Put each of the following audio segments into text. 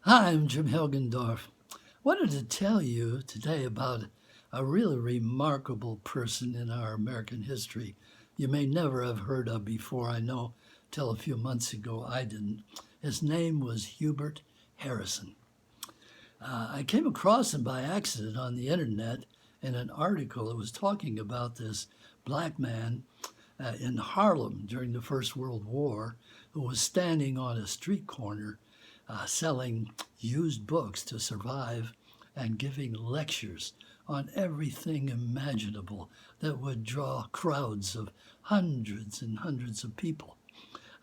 Hi, I'm Jim Helgendorf. Wanted to tell you today about a really remarkable person in our American history you may never have heard of before. I know till a few months ago I didn't. His name was Hubert Harrison. I came across him by accident on the internet in an article that was talking about this black man in Harlem during the First World War who was standing on a street corner selling used books to survive and giving lectures on everything imaginable that would draw crowds of hundreds and hundreds of people.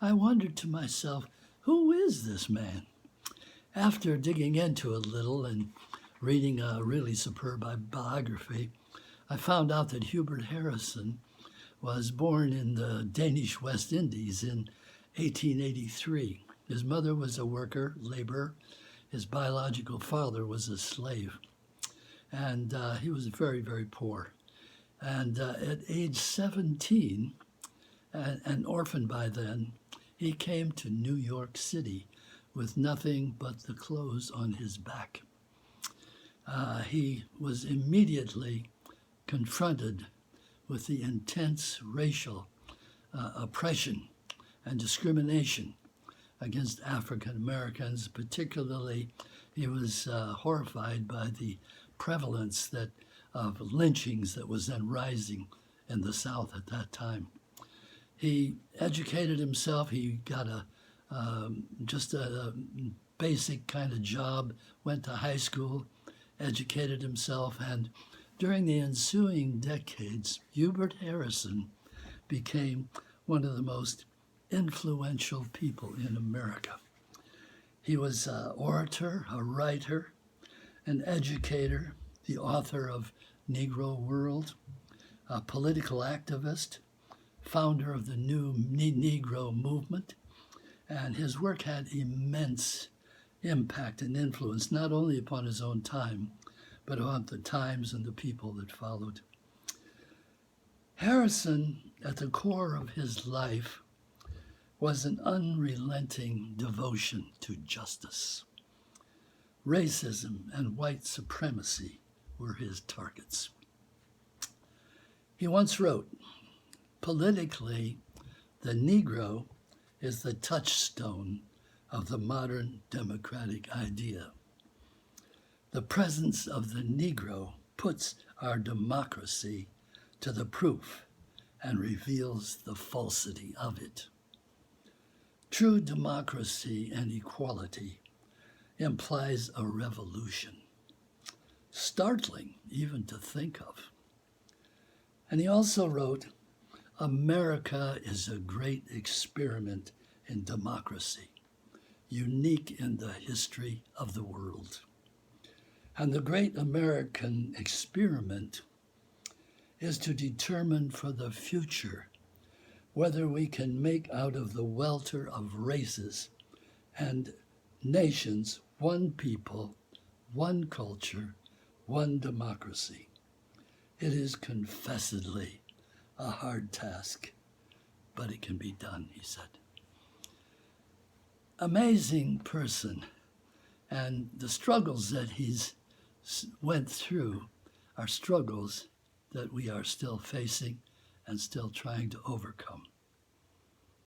I wondered to myself, who is this man? After digging into it a little and reading a really superb biography, I found out that Hubert Harrison was born in the Danish West Indies in 1883. His mother was a worker, laborer. His biological father was a slave. And he was very, very poor. And at age 17, an orphan by then, he came to New York City with nothing but the clothes on his back. He was immediately confronted with the intense racial oppression and discrimination against African Americans. Particularly, he was horrified by the prevalence of lynchings that was then rising in the South at that time. He educated himself. He got just a basic kind of job, went to high school, educated himself, and during the ensuing decades, Hubert Harrison became one of the most influential people in America. He was an orator, a writer, an educator, the author of Negro World, a political activist, founder of the new Negro movement, and his work had immense impact and influence not only upon his own time, but on the times and the people that followed. Harrison, at the core of his life, was an unrelenting devotion to justice. Racism and white supremacy were his targets. He once wrote, "Politically, the Negro is the touchstone of the modern democratic idea. The presence of the Negro puts our democracy to the proof and reveals the falsity of it. True democracy and equality implies a revolution, startling even to think of." And he also wrote, "America is a great experiment in democracy, unique in the history of the world. And the great American experiment is to determine for the future whether we can make out of the welter of races and nations one people, one culture, one democracy. It is confessedly a hard task, but it can be done," he said. Amazing person, and the struggles that he's went through are struggles that we are still facing and still trying to overcome.